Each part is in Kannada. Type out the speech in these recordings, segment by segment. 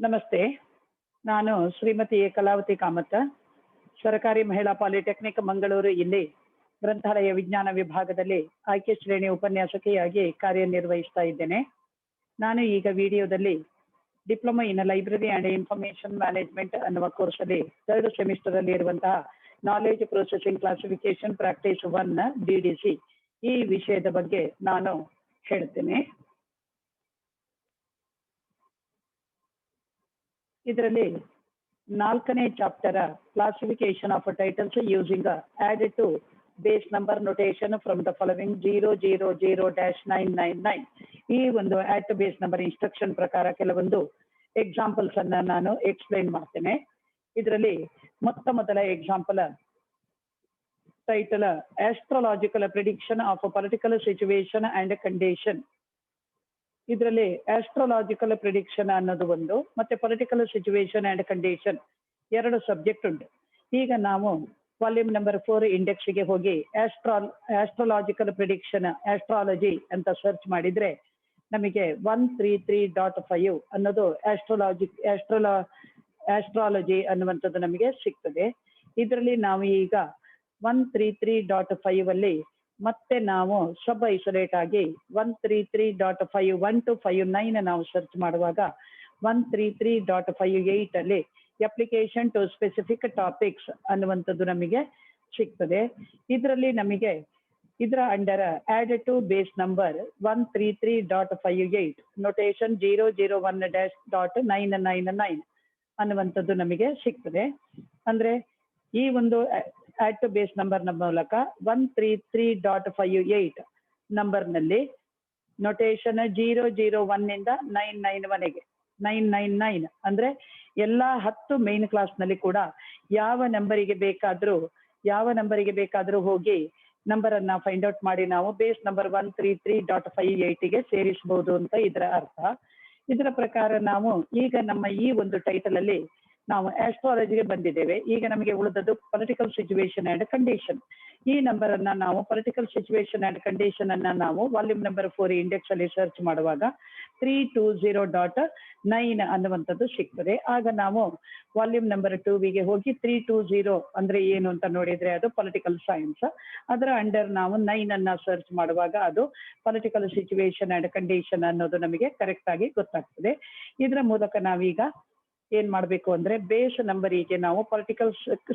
ನಮಸ್ತೆ. ನಾನು ಶ್ರೀಮತಿ ಕಲಾವತಿ ಕಾಮತ್, ಸರ್ಕಾರಿ ಮಹಿಳಾ ಪಾಲಿಟೆಕ್ನಿಕ್ ಮಂಗಳೂರು ಇಲ್ಲಿ ಗ್ರಂಥಾಲಯ ವಿಜ್ಞಾನ ವಿಭಾಗದಲ್ಲಿ ಆಯ್ಕೆ ಶ್ರೇಣಿ ಉಪನ್ಯಾಸಕಿಯಾಗಿ ಕಾರ್ಯನಿರ್ವಹಿಸ್ತಾ ಇದ್ದೇನೆ. ನಾನು ಈಗ ವಿಡಿಯೋದಲ್ಲಿ diploma in library and information management ಅನ್ನುವ ಕೋರ್ಸಲ್ಲಿ 3rd ಸೆಮಿಸ್ಟರ್ ಅಲ್ಲಿ ಇರುವಂತಹ knowledge processing classification practice 1 DDC ಈ ವಿಷಯದ ಬಗ್ಗೆ ನಾನು ಹೇಳ್ತೇನೆ. ಇದರಲ್ಲಿ 4ನೇ chapter classification of titles using added to base number notation from the following 000-999 ಈ ಒಂದು add to base number instruction ಪ್ರಕಾರ ಕೆಲವೊಂದು ಎಕ್ಸಾಂಪಲ್ಸ್ ಅನ್ನ ನಾನು ಎಕ್ಸ್ಪ್ಲೈನ್ ಮಾಡ್ತೇನೆ. ಇದರಲ್ಲಿ ಮೊದಲ example title astrological prediction of political situation and condition. ಇದರಲ್ಲಿ ಆಸ್ಟ್ರೋಲಾಜಿಕಲ್ ಪ್ರಿಡಿಕ್ಷನ್ ಅನ್ನೋದು ಒಂದು, ಮತ್ತೆ political situation and condition 2 subject ಉಂಟು. ಈಗ ನಾವು ವಾಲ್ಯೂಮ್ ನಂಬರ್ 4 ಇಂಡೆಕ್ಸ್ಗೆ ಹೋಗಿ ಆಸ್ಟ್ರೋಲಾಜಿಕಲ್ ಪ್ರಿಡಿಕ್ಷನ್ ಆಸ್ಟ್ರಾಲಜಿ ಅಂತ ಸರ್ಚ್ ಮಾಡಿದ್ರೆ ನಮಗೆ 133.5 ಅನ್ನೋದು ಆಸ್ಟ್ರಾಲಜಿ ಅನ್ನುವಂಥದ್ದು ನಮಗೆ ಸಿಗ್ತದೆ. ಇದರಲ್ಲಿ ನಾವು ಈಗ 133.5 ಅಲ್ಲಿ ಮತ್ತೆ ನಾವು ಸಬ್ ಐಸೋಲೇಟ್ ಆಗಿ 133.5 1 to 59 ನಾವು ಸರ್ಚ್ ಮಾಡುವಾಗ 133.58 ಅಲ್ಲಿ ಅಪ್ಲಿಕೇಶನ್ ಟು ಸ್ಪೆಸಿಫಿಕ್ ಟಾಪಿಕ್ಸ್ ಅನ್ನುವಂಥದ್ದು ನಮಗೆ ಸಿಗ್ತದೆ. ಇದರಲ್ಲಿ ನಮಗೆ ಇದರ under added to base number 133.58 notation 001-.999 ಅನ್ನುವಂಥದ್ದು ನಮಗೆ ಸಿಗ್ತದೆ. ಅಂದ್ರೆ ಈ ಒಂದು ಆಡ್ ಟು ಬೇಸ್ ನಂಬರ್ ಮೂಲಕ 133.58 ನಂಬರ್ನಲ್ಲಿ ನೊಟೇಷನ್ 001 ಇಂದ 999 ಅಂದ್ರೆ ಎಲ್ಲಾ 10 ಮೇನ್ ಕ್ಲಾಸ್ ನಲ್ಲಿ ಕೂಡ ಯಾವ ನಂಬರಿಗೆ ಬೇಕಾದ್ರೂ ಹೋಗಿ ನಂಬರ್ ಅನ್ನ ಫೈಂಡ್ ಔಟ್ ಮಾಡಿ ನಾವು ಬೇಸ್ ನಂಬರ್ 133.58 ಗೆ ಸೇರಿಸಬಹುದು ಅಂತ ಇದರ ಅರ್ಥ. ಇದರ ಪ್ರಕಾರ ನಾವು ಈಗ ನಮ್ಮ ಈ ಒಂದು ಟೈಟಲ್ ಅಲ್ಲಿ ನಾವು ಆಸ್ಟ್ರಾಲಜಿಗೆ ಬಂದಿದ್ದೇವೆ. ಈಗ ನಮಗೆ ಉಳಿದದ್ದು ಪೊಲಿಟಿಕಲ್ ಸಿಚುವೇಶನ್ ಅಂಡ್ ಕಂಡೀಷನ್. ಈ ನಂಬರ್ ಅನ್ನ ನಾವು ಪೊಲಿಟಿಕಲ್ ಸಿಚುವೇಶನ್ ಅಂಡ್ ಕಂಡೀಷನ್ ಅನ್ನ ನಾವು ವಾಲ್ಯೂಮ್ ನಂಬರ್ 4 ಇಂಡೆಕ್ಸ್ ಅಲ್ಲಿ ಸರ್ಚ್ ಮಾಡುವಾಗ 320.9 ಅನ್ನುವಂಥದ್ದು ಸಿಗ್ತದೆ. ಆಗ ನಾವು ವಾಲ್ಯೂಮ್ ನಂಬರ್ 2ಗೆ ಹೋಗಿ 320 ಅಂದ್ರೆ ಏನು ಅಂತ ನೋಡಿದ್ರೆ ಅದು ಪೊಲಿಟಿಕಲ್ ಸೈನ್ಸ್. ಅದರ ಅಂಡರ್ ನಾವು 9 ಅನ್ನ ಸರ್ಚ್ ಮಾಡುವಾಗ ಅದು ಪೊಲಿಟಿಕಲ್ ಸಿಚುವೇಶನ್ ಅಂಡ್ ಕಂಡೀಷನ್ ಅನ್ನೋದು ನಮಗೆ ಕರೆಕ್ಟ್ ಆಗಿ ಗೊತ್ತಾಗ್ತದೆ. ಇದರ ಮೂಲಕ ನಾವೀಗ ಏನ್ ಮಾಡ್ಬೇಕು ಅಂದ್ರೆ ಬೇಸ್ ನಂಬರಿಗೆ ನಾವು political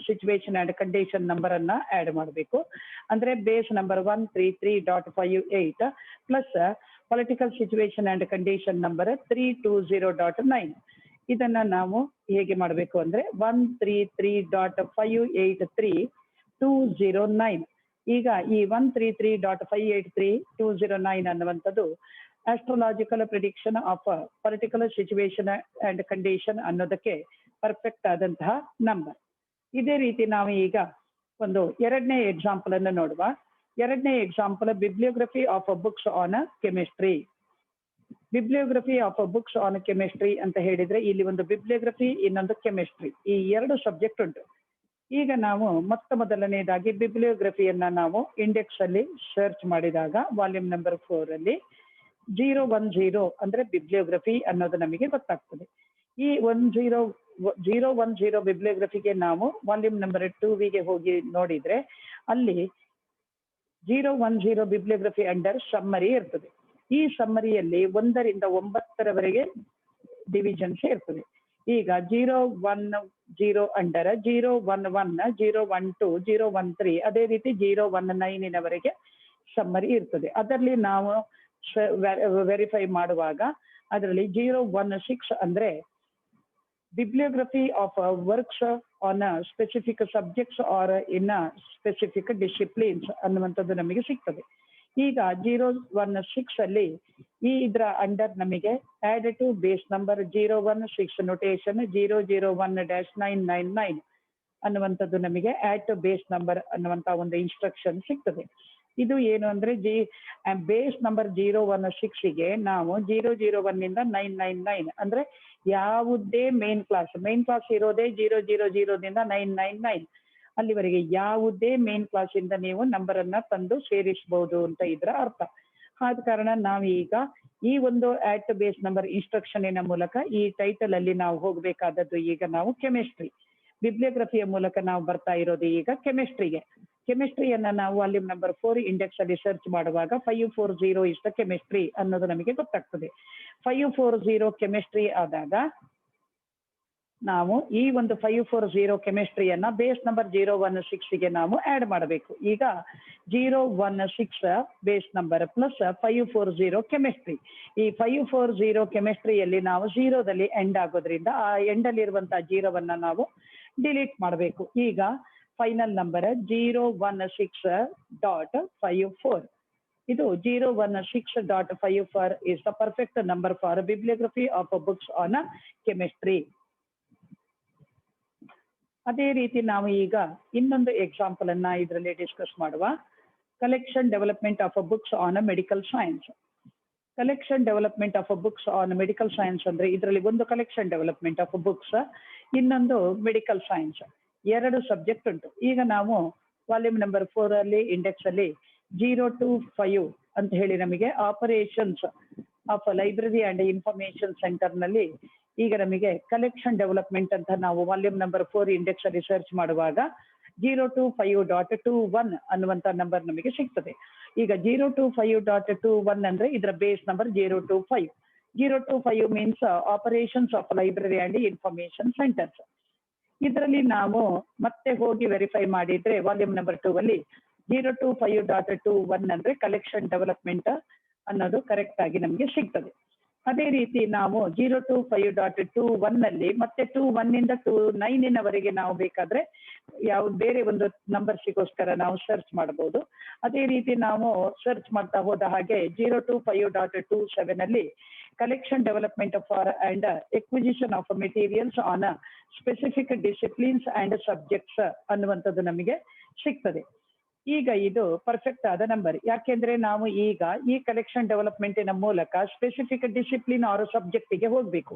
situation and condition number ಅನ್ನ ಆಡ್ ಮಾಡಬೇಕು. ಅಂದ್ರೆ base number 133.58 plus political situation and condition number 320.9. ಇದನ್ನ ನಾವು ಹೇಗೆ ಮಾಡಬೇಕು ಅಂದ್ರೆ 133.583209. ಈಗ ಈ 133.583209 ಅನ್ನುವಂಥದ್ದು astrological prediction of political situation and condition ಅನ್ನೋದಕ್ಕೆ ಪರ್ಫೆಕ್ಟ್ ಆದಂತಹ ನಂಬರ್. ಇದೇ ರೀತಿ ನಾವು ಈಗ ಒಂದು 2ನೇ ಎಕ್ಸಾಂಪಲ್ ಅನ್ನು ನೋಡುವ. 2ನೇ example ಬಿಬ್ಲಿಯೋಗ್ರಫಿ of books on chemistry. ಬಿಬ್ಲಿಯೋಗ್ರಫಿ of books on chemistry ಅಂತ ಹೇಳಿದ್ರೆ ಇಲ್ಲಿ ಒಂದು ಬಿಬ್ಲಿಯೋಗ್ರಫಿ, ಇನ್ನೊಂದು ಕೆಮಿಸ್ಟ್ರಿ, ಈ 2 ಸಬ್ಜೆಕ್ಟ್ ಉಂಟು. ಈಗ ನಾವು ಮೊದಲನೇದಾಗಿ ಬಿಬ್ಲಿಯೋಗ್ರಫಿಯನ್ನ ನಾವು ಇಂಡೆಕ್ಸ್ ಅಲ್ಲಿ ಸರ್ಚ್ ಮಾಡಿದಾಗ ವಾಲ್ಯೂಮ್ ನಂಬರ್ 4 ಅಲ್ಲಿ 010 ಅಂದ್ರೆ ಬಿಬ್ಲಿಯೋಗ್ರಫಿ ಅನ್ನೋದು ನಮಗೆ ಗೊತ್ತಾಗ್ತದೆ. ಈ 010 ಬಿಬ್ಲಿಯೋಗ್ರಫಿಗೆ ನಾವು ವಾಲ್ಯೂಮ್ ನಂಬರ್ 2ಗೆ ಹೋಗಿ ನೋಡಿದ್ರೆ ಅಲ್ಲಿ 010 ಬಿಬ್ಲಿಯೋಗ್ರಫಿ ಅಂಡರ್ ಸಮ್ಮರಿ ಇರ್ತದೆ. ಈ ಸಮ್ಮರಿಯಲ್ಲಿ 1 ರಿಂದ 9ರವರೆಗೆ ಡಿವಿಷನ್ಸ್ ಇರ್ತದೆ. ಈಗ 010 ಅಂಡರ್ 011 012 013 ಅದೇ ರೀತಿ 019ವರೆಗೆ ಸಮ್ಮರಿ ಇರ್ತದೆ. ಅದರಲ್ಲಿ ನಾವು ವೆರಿಫೈ ಮಾಡುವಾಗ ಅದರಲ್ಲಿ 016 ಅಂದ್ರೆ ಬಿಬ್ಲಿಯೋಗ್ರಫಿ of works on specific subjects are in specific disciplines ಅನ್ನುವಂಥದ್ದು ನಮಗೆ ಸಿಗ್ತದೆ. ಈಗ 016 ಅಲ್ಲಿ ಈ ಇದರ ಅಂಡರ್ ನಮಗೆ add to base number 016 notation 001-999 ಅನ್ನುವಂಥದ್ದು ನಮಗೆ ಆಡ್ ಟು ಬೇಸ್ ನಂಬರ್ ಅನ್ನುವಂತ ಒಂದು ಇನ್ಸ್ಟ್ರಕ್ಷನ್ ಸಿಗ್ತದೆ. ಇದು ಏನು ಅಂದ್ರೆ ಬೇಸ್ ನಂಬರ್ 016ಗೆ ನಾವು 001 ಇಂದ 999 ಅಂದ್ರೆ ಯಾವುದೇ ಮೇನ್ ಕ್ಲಾಸ್ ಇರೋದೇ 000ದಿಂದ 999 ಅಲ್ಲಿವರೆಗೆ ಯಾವುದೇ ಮೇನ್ ಕ್ಲಾಸ್ ಇಂದ ನೀವು ನಂಬರ್ ಅನ್ನ ತಂದು ಸೇರಿಸಬಹುದು ಅಂತ ಇದರ ಅರ್ಥ. ಆದ ಕಾರಣ ನಾವು ಈಗ ಈ ಒಂದು ಆಟ್ ಬೇಸ್ ನಂಬರ್ ಇನ್ಸ್ಟ್ರಕ್ಷನಿನ ಮೂಲಕ ಈ ಟೈಟಲ್ ಅಲ್ಲಿ ನಾವು ಹೋಗಬೇಕಾದದ್ದು ಈಗ ನಾವು ಕೆಮಿಸ್ಟ್ರಿ ಬಿಬ್ಲಿಯೋಗ್ರಫಿಯ ಮೂಲಕ ನಾವು ಬರ್ತಾ ಇರೋದು ಈಗ ಕೆಮಿಸ್ಟ್ರಿಗೆ. ಕೆಮಿಸ್ಟ್ರಿಯನ್ನ ನಾವು ವಾಲ್ಯೂಮ್ ನಂಬರ್ 4 ಇಂಡೆಕ್ಸ್ ಅಲ್ಲಿ ಸರ್ಚ್ ಮಾಡುವಾಗ 540 ಇಸ್ ದ ಕೆಮಿಸ್ಟ್ರಿ ಅನ್ನೋದು ನಮಗೆ ಗೊತ್ತಾಗ್ತದೆ. 540 ಕೆಮಿಸ್ಟ್ರಿ ಆದಾಗ ನಾವು ಈ ಒಂದು 540 ಕೆಮಿಸ್ಟ್ರಿಯನ್ನ ಬೇಸ್ ನಂಬರ್ 016ಗೆ ನಾವು ಆಡ್ ಮಾಡಬೇಕು. ಈಗ 016 ಬೇಸ್ ನಂಬರ್ ಪ್ಲಸ್ 540 ಕೆಮಿಸ್ಟ್ರಿ. ಈ 540 ಕೆಮಿಸ್ಟ್ರಿಯಲ್ಲಿ ನಾವು 0ದಲ್ಲಿ ಎಂಡ್ ಆಗೋದ್ರಿಂದ ಆ ಎಂಡ್ ಅಲ್ಲಿ ಇರುವಂತಹ 0ವನ್ನ ನಾವು ಡಿಲೀಟ್ ಮಾಡಬೇಕು. ಈಗ ಫೈನಲ್ ನಂಬರ್ 016.54. ಇದು 016.54 is the perfect number for bibliography of books on chemistry. ಅದೇ ರೀತಿ ನಾವು ಈಗ ಇನ್ನೊಂದು ಎಕ್ಸಾಂಪಲ್ ಅನ್ನ ಇದರಲ್ಲಿ ಡಿಸ್ಕಸ್ ಮಾಡುವ. Collection development of books on medical science. Collection development of books on medical science ಅಂದ್ರೆ ಇದರಲ್ಲಿ ಒಂದು ಕಲೆಕ್ಷನ್ ಡೆವಲಪ್ಮೆಂಟ್ ಆಫ್ ಬುಕ್ಸ್, ಇನ್ನೊಂದು ಮೆಡಿಕಲ್ ಸೈನ್ಸ್, ಎರಡು ಸಬ್ಜೆಕ್ಟ್ ಉಂಟು. ಈಗ ನಾವು ವಾಲ್ಯೂಮ್ ನಂಬರ್ 4 ಅಲ್ಲಿ ಇಂಡೆಕ್ಸ್ ಅಲ್ಲಿ 0 to 5 ಅಂತ ಹೇಳಿ ನಮಗೆ operations of library and information centre ನಲ್ಲಿ ಈಗ ನಮಗೆ ಕಲೆಕ್ಷನ್ ಡೆವಲಪ್ಮೆಂಟ್ ಅಂತ ನಾವು ವಾಲ್ಯೂಮ್ ನಂಬರ್ 4 ಇಂಡೆಕ್ಸ್ ಅಲ್ಲಿ ಸರ್ಚ್ ಮಾಡುವಾಗ 025.21 ಅನ್ನುವಂತ ನಂಬರ್ ನಮಗೆ ಸಿಗ್ತದೆ. ಈಗ 025.21 ಅಂದ್ರೆ ಇದರ base number 025. 025 means operations of library and information centres. ಇದರಲ್ಲಿ ನಾವು ಮತ್ತೆ ಹೋಗಿ ವೆರಿಫೈ ಮಾಡಿದ್ರೆ ವಾಲ್ಯೂಮ್ ನಂಬರ್ 2 ಅಲ್ಲಿ 025.21 ಅಂದ್ರೆ ಕಲೆಕ್ಷನ್ ಡೆವಲಪ್ಮೆಂಟ್ ಅನ್ನೋದು ಕರೆಕ್ಟ್ ಆಗಿ ನಮಗೆ ಸಿಗ್ತದೆ. ಅದೇ ರೀತಿ ನಾವು 025.21 ನಲ್ಲಿ ಮತ್ತೆ 21 ಇಂದ 29ವರೆಗೆ ನಾವು ಬೇಕಾದ್ರೆ ಯಾವ ಬೇರೆ ಒಂದು ನಂಬರ್ಸಿಗೋಸ್ಕರ ನಾವು ಸರ್ಚ್ ಮಾಡಬಹುದು. ಅದೇ ರೀತಿ ನಾವು ಸರ್ಚ್ ಮಾಡ್ತಾ ಹೋದ ಹಾಗೆ 025.27 ಅಲ್ಲಿ collection development for and acquisition of materials on specific disciplines and subjects ಅನ್ನುವಂಥದ್ದು ನಮಗೆ ಸಿಗ್ತದೆ. ಈಗ ಇದು ಪರ್ಫೆಕ್ಟ್ ಆದ ನಂಬರ್. ಯಾಕೆಂದ್ರೆ ನಾವು ಈಗ ಈ ಕಲೆಕ್ಷನ್ ಡೆವಲಪ್ಮೆಂಟಿನ ಮೂಲಕ ಸ್ಪೆಸಿಫಿಕ್ ಡಿಸಿಪ್ಲಿನ್ ಆರ್ ಸಬ್ಜೆಕ್ಟಿಗೆ ಹೋಗ್ಬೇಕು.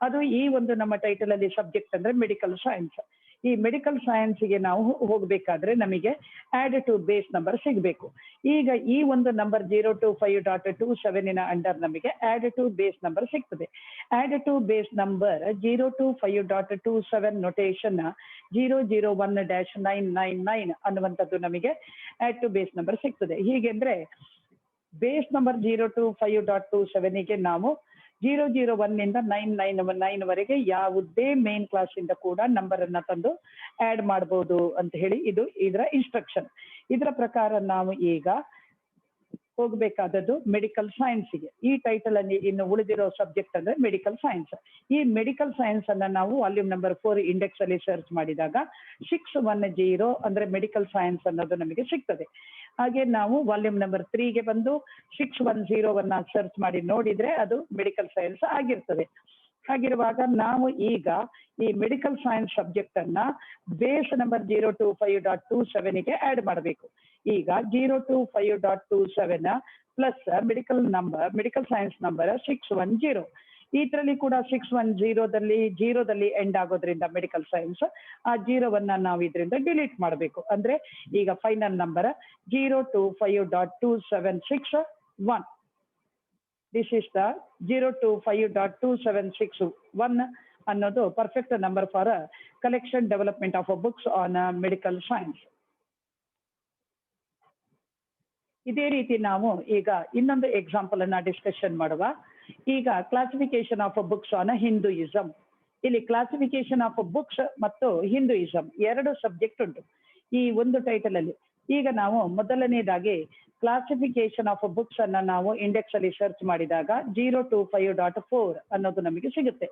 ಅದು ಈ ಒಂದು ನಮ್ಮ ಟೈಟಲ್ ಅಲ್ಲಿ ಸಬ್ಜೆಕ್ಟ್ ಅಂದ್ರೆ ಮೆಡಿಕಲ್ ಸೈನ್ಸ್. ಈ ಮೆಡಿಕಲ್ ಸೈನ್ಸ್ಗೆ ನಾವು ಹೋಗ್ಬೇಕಾದ್ರೆ ನಮಗೆ ಆಡ್ ಟು ಬೇಸ್ ನಂಬರ್ ಸಿಗಬೇಕು. ಈಗ ಈ ಒಂದು ನಂಬರ್ 025.27 ಅಂಡರ್ ನಮಗೆ ಆಡ್ ಟು ಬೇಸ್ ನಂಬರ್ ಸಿಗ್ತದೆ. Add to base number 025.27 notation 001-999 ಅನ್ನುವಂಥದ್ದು ನಮಗೆ ಆಡ್ ಟು ಬೇಸ್ ನಂಬರ್ ಸಿಗ್ತದೆ. ಹೀಗೆಂದ್ರೆ ಬೇಸ್ ನಂಬರ್ 025.27ಗೆ ನಾವು 001 ಇಂದ 999 ವರೆಗೆ ಯಾವುದೇ ಮೇನ್ ಕ್ಲಾಸ್ ಇಂದ ಕೂಡ ನಂಬರ್ ಅನ್ನ ತಂದು ಆಡ್ ಮಾಡಬಹುದು ಅಂತ ಹೇಳಿ ಇದು ಇದರ ಇನ್ಸ್ಟ್ರಕ್ಷನ್. ಇದರ ಪ್ರಕಾರ ನಾವು ಈಗ ಹೋಗ್ಬೇಕಾದದ್ದು ಮೆಡಿಕಲ್ ಸೈನ್ಸ್ಗೆ. ಈ ಟೈಟಲ್ ಅಲ್ಲಿ ಇನ್ನು ಉಳಿದಿರೋ ಸಬ್ಜೆಕ್ಟ್ ಅಂದ್ರೆ ಮೆಡಿಕಲ್ ಸೈನ್ಸ್. ಈ ಮೆಡಿಕಲ್ ಸೈನ್ಸ್ ಅನ್ನ ನಾವು ವಾಲ್ಯೂಮ್ ನಂಬರ್ 4 ಇಂಡೆಕ್ಸ್ ಅಲ್ಲಿ ಸರ್ಚ್ ಮಾಡಿದಾಗ 610 ಅಂದ್ರೆ ಮೆಡಿಕಲ್ ಸೈನ್ಸ್ ಅನ್ನೋದು ನಮಗೆ ಸಿಗ್ತದೆ. ಹಾಗೆ ನಾವು ವಾಲ್ಯೂಮ್ ನಂಬರ್ 3ಗೆ ಬಂದು 610 ಸರ್ಚ್ ಮಾಡಿ ನೋಡಿದ್ರೆ ಅದು ಮೆಡಿಕಲ್ ಸೈನ್ಸ್ ಆಗಿರ್ತದೆ. ಹಾಗಿರುವಾಗ ನಾವು ಈಗ ಈ ಮೆಡಿಕಲ್ ಸೈನ್ಸ್ ಸಬ್ಜೆಕ್ಟ್ ಅನ್ನ ಬೇಸ್ ನಂಬರ್ 025.27ಗೆ ಆಡ್ ಮಾಡಬೇಕು. ಈಗ 025.27 ಪ್ಲಸ್ ಮೆಡಿಕಲ್ ಸೈನ್ಸ್ ನಂಬರ್ 610. ಇದರಲ್ಲಿ ಕೂಡ 610ದಲ್ಲಿ 0ದಲ್ಲಿ ಎಂಡ್ ಆಗೋದ್ರಿಂದ ಮೆಡಿಕಲ್ ಸೈನ್ಸ್ ಆ 0ವನ್ನ ನಾವು ಇದರಿಂದ ಡಿಲೀಟ್ ಮಾಡಬೇಕು. ಅಂದ್ರೆ ಈಗ final number 025.2761. This is the 025.2761 ಅನ್ನೋದು perfect number for collection development of books on medical science. ಇದೇ ರೀತಿ ನಾವು ಈಗ ಇನ್ನೊಂದು ಎಕ್ಸಾಂಪಲ್ ಅನ್ನ ಡಿಸ್ಕಷನ್ ಮಾಡುವ. ಈಗ classification of books on Hinduism. ಇಲ್ಲಿ ಕ್ಲಾಸಿಫಿಕೇಶನ್ ಆಫ್ ಬುಕ್ಸ್ ಮತ್ತು ಹಿಂದೂಯಿಸಂ ಎರಡು ಸಬ್ಜೆಕ್ಟ್ ಉಂಟು ಈ ಒಂದು ಟೈಟಲ್ ಅಲ್ಲಿ. ಈಗ ನಾವು ಮೊದಲನೇದಾಗಿ ಕ್ಲಾಸಿಫಿಕೇಶನ್ ಆಫ್ ಬುಕ್ಸ್ ಅನ್ನ ನಾವು ಇಂಡೆಕ್ಸ್ ಅಲ್ಲಿ ಸರ್ಚ್ ಮಾಡಿದಾಗ 025.4 ಅನ್ನೋದು ನಮಗೆ ಸಿಗುತ್ತೆ.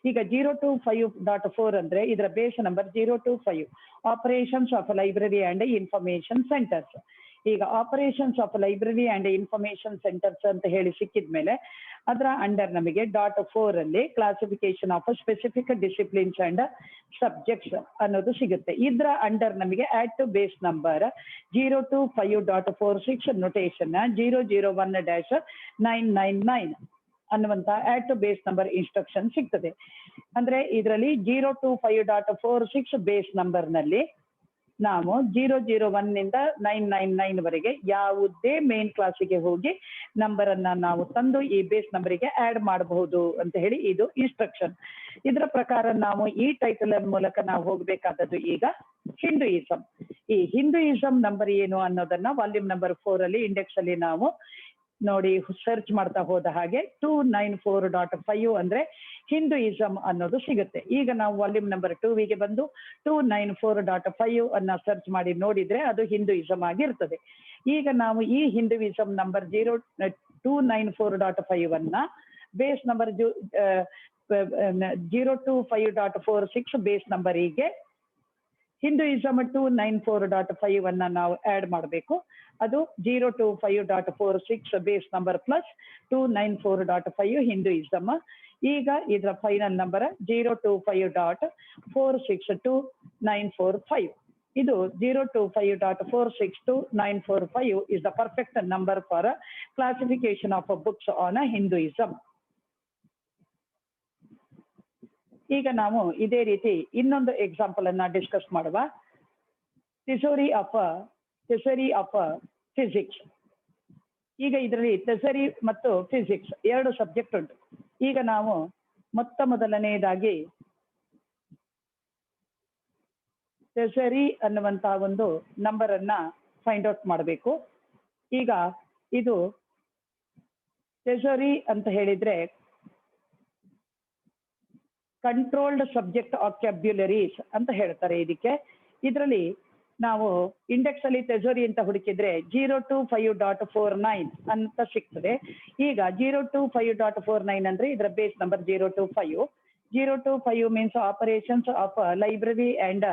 ಈಗ 025.4 ಅಂದ್ರೆ ಇದರ base number 025 operations of library and information centres. ಈಗ operations of library and information centres ಅಂತ ಹೇಳಿ ಸಿಕ್ಕಿದ್ಮೇಲೆ ಅದರ ಅಂಡರ್ ನಮಗೆ .4 ಅಲ್ಲಿ classification of specific disciplines and subjects ಅನ್ನೋದು ಸಿಗುತ್ತೆ. ಇದರ ಅಂಡರ್ ನಮಗೆ add to base number 025.46 notation 001-999 ಅನ್ನುವಂತ add to base number instruction ಸಿಗ್ತದೆ. ಅಂದ್ರೆ ಇದರಲ್ಲಿ 025.46 ಬೇಸ್ ನಂಬರ್ ನಲ್ಲಿ ನಾವು 001 ನಿಂದ 999 ವರೆಗೆ ಯಾವುದೇ ಮೇನ್ ಕ್ಲಾಸಿಗೆ ಹೋಗಿ ನಂಬರ್ ಅನ್ನ ನಾವು ತಂದು ಈ ಬೇಸ್ ನಂಬರಿಗೆ ಆಡ್ ಮಾಡಬಹುದು ಅಂತ ಹೇಳಿ ಇದು ಇನ್ಸ್ಟ್ರಕ್ಷನ್. ಇದರ ಪ್ರಕಾರ ನಾವು ಈ ಟೈಟಲ್ ಮೂಲಕ ನಾವು ಹೋಗ್ಬೇಕಾದದ್ದು ಈಗ ಹಿಂದೂಯಿಸಂ. ಈ ಹಿಂದೂಯಿಸಂ ನಂಬರ್ ಏನು ಅನ್ನೋದನ್ನ ವಾಲ್ಯೂಮ್ ನಂಬರ್ 4 ಅಲ್ಲಿ ಇಂಡೆಕ್ಸ್ ಅಲ್ಲಿ ನಾವು ನೋಡಿ ಸರ್ಚ್ ಮಾಡ್ತಾ ಹೋದ ಹಾಗೆ 294.5 ಅಂದ್ರೆ ಹಿಂದೂಯಿಸಂ ಅನ್ನೋದು ಸಿಗುತ್ತೆ. ಈಗ ನಾವು ವಾಲ್ಯೂಮ್ ನಂಬರ್ 2 ಬಂದು 294.5 ಅನ್ನ ಸರ್ಚ್ ಮಾಡಿ ನೋಡಿದ್ರೆ ಅದು ಹಿಂದೂಯಿಸಂ ಆಗಿರ್ತದೆ. ಈಗ ನಾವು ಈ ಹಿಂದೂಯಿಸಂ ನಂಬರ್ 294.5 ಅನ್ನ ಬೇಸ್ ನಂಬರ್ 025.46 ಬೇಸ್ ನಂಬರಿಗೆ ಹಿಂದೂಯಿಸಂ 294.5 ಅನ್ನ ನಾವು ಆಡ್ ಮಾಡಬೇಕು. ಅದು 025.46 ಬೇಸ್ ನಂಬರ್ ಪ್ಲಸ್ 294.5 ಹಿಂದೂಯಿಸಂ. ಈಗ ಇದರ ಫೈನಲ್ ನಂಬರ್ 025.462.945. ಇದು 025.462.945 is the perfect number for classification of books on Hinduism. ಈಗ ನಾವು ಇದೇ ರೀತಿ ಇನ್ನೊಂದು ಎಕ್ಸಾಂಪಲ್ ಅನ್ನ ಡಿಸ್ಕಸ್ ಮಾಡುವ. Theory of physics. ಈಗ ಇದರಲ್ಲಿ ಥಿಯರಿ ಮತ್ತು ಫಿಸಿಕ್ಸ್ ಎರಡು ಸಬ್ಜೆಕ್ಟ್ ಉಂಟು. ಈಗ ನಾವು ಮೊದಲನೆಯದಾಗಿ ಥಿಯರಿ ಅನ್ನುವಂತಹ ಒಂದು ನಂಬರ್ ಅನ್ನ ಫೈಂಡ್ ಔಟ್ ಮಾಡಬೇಕು. ಈಗ ಇದು ಥಿಯರಿ ಅಂತ ಹೇಳಿದ್ರೆ ಕಂಟ್ರೋಲ್ಡ್ ಸಬ್ಜೆಕ್ಟ್ ಆಕ್ಯಾಬ್ಯುಲರೀಸ್ ಅಂತ ಹೇಳ್ತಾರೆ ಇದಕ್ಕೆ. ಇದರಲ್ಲಿ ನಾವು ಇಂಡೆಕ್ಸ್ ಅಲ್ಲಿ ಥಿಯರಿ ಅಂತ ಹುಡುಕಿದ್ರೆ 025.49 ಅಂತ ಸಿಗ್ತದೆ. ಈಗ 025.49 ಅಂದ್ರೆ ಇದರ base number 025. 025 means operations of library and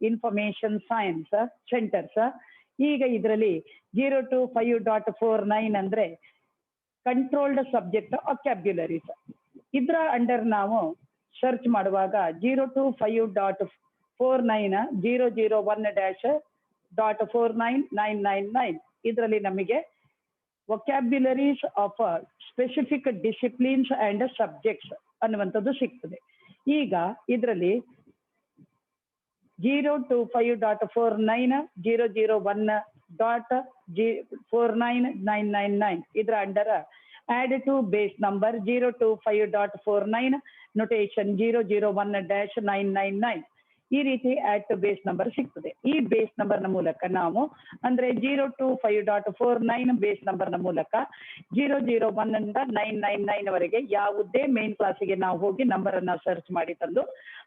information science centres. ಈಗ ಇದರಲ್ಲಿ 025.49 ಅಂದ್ರೆ ಕಂಟ್ರೋಲ್ಡ್ ಸಬ್ಜೆಕ್ಟ್ ಆಕ್ಯಾಬ್ಯುಲರೀಸ್. ಇದರ ಅಂಡರ್ ನಾವು ಸರ್ಚ್ ಮಾಡುವಾಗ 025.49 001-.49999 ಇದರಲ್ಲಿ ನಮಗೆ vocabularies of specific disciplines and subjects ಅನ್ನುವಂಥದ್ದು ಸಿಗ್ತದೆ. ಈಗ ಇದರಲ್ಲಿ 025.49 001.49999 ಇದರ under add to base number 025.49 notation 001-999 ಈ ರೀತಿ ಆಡ್ ಟು ಬೇಸ್ ನಂಬರ್ ಸಿಗ್ತದೆ. ಈ ಬೇಸ್ ನಂಬರ್ ನ ಮೂಲಕ ನಾವು ಅಂದ್ರೆ 025.49 ಬೇಸ್ ನಂಬರ್ ನ ಮೂಲಕ 001 999 ವರೆಗೆ ಯಾವುದೇ ಮೇನ್ ಕ್ಲಾಸಿಗೆ ನಾವು ಹೋಗಿ ನಂಬರ್ ಅನ್ನ ಸರ್ಚ್ ಮಾಡಿ ತಂದು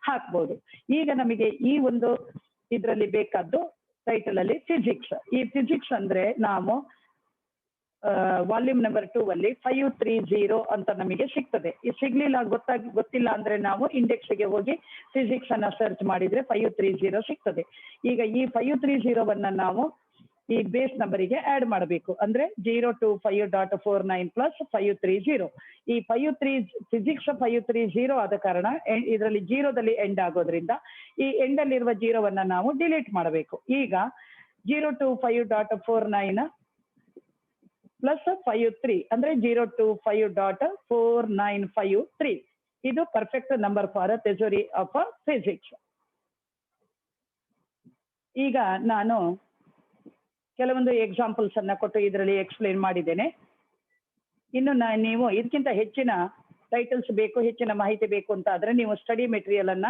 ಹಾಕ್ಬಹುದು. ಈಗ ನಮಗೆ ಈ ಒಂದು ಇದರಲ್ಲಿ ಬೇಕಾದ್ದು ಟೈಟಲ್ ಅಲ್ಲಿ ಫಿಸಿಕ್ಸ್. ಈ ಫಿಸಿಕ್ಸ್ ಅಂದ್ರೆ ನಾವು ವಾಲ್ಯೂಮ್ ನಂಬರ್ 2 ಅಲ್ಲಿ 530 ಅಂತ ನಮಗೆ ಸಿಗ್ತದೆ. ಇದು ಸಿಗ್ಲಿಲ್ಲ ಗೊತ್ತಿಲ್ಲ ಅಂದ್ರೆ ನಾವು ಇಂಡೆಕ್ಸ್ ಗೆ ಹೋಗಿ ಫಿಸಿಕ್ಸ್ ಅನ್ನ ಸರ್ಚ್ ಮಾಡಿದ್ರೆ 530 ಸಿಗ್ತದೆ. ಈಗ ಈ 530 ನಾವು ಈ ಬೇಸ್ ನಂಬರಿಗೆ ಆಡ್ ಮಾಡಬೇಕು. ಅಂದ್ರೆ 025.49 ಪ್ಲಸ್ 530. ಈ ಫಿಸಿಕ್ಸ್ 530 ಆದ ಕಾರಣ ಇದರಲ್ಲಿ ಜೀರೋದಲ್ಲಿ ಎಂಡ್ ಆಗೋದ್ರಿಂದ ಈ ಎಂಡ್ ಅಲ್ಲಿರುವ ಜೀರೋವನ್ನ ನಾವು ಡಿಲೀಟ್ ಮಾಡಬೇಕು. ಈಗ 025.49 ಪ್ಲಸ್ 53 ಅಂದ್ರೆ 025.4953 ಇದು perfect number for theory of physics. ಈಗ ನಾನು ಕೆಲವೊಂದು ಎಕ್ಸಾಂಪಲ್ಸ್ ಅನ್ನ ಕೊಟ್ಟು ಇದರಲ್ಲಿ ಎಕ್ಸ್ಪ್ಲೇನ್ ಮಾಡಿದ್ದೇನೆ. ಇನ್ನು ನೀವು ಇದಕ್ಕಿಂತ ಹೆಚ್ಚಿನ ಟೈಟಲ್ಸ್ ಬೇಕು, ಹೆಚ್ಚಿನ ಮಾಹಿತಿ ಬೇಕು ಅಂತ ಆದ್ರೆ ನೀವು ಸ್ಟಡಿ ಮೆಟೀರಿಯಲ್ ಅನ್ನ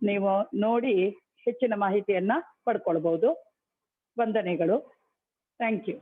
ನೀವು ನೋಡಿ ಹೆಚ್ಚಿನ ಮಾಹಿತಿಯನ್ನ ಪಡ್ಕೊಳ್ಬಹುದು. ವಂದನೆಗಳು. Thank you.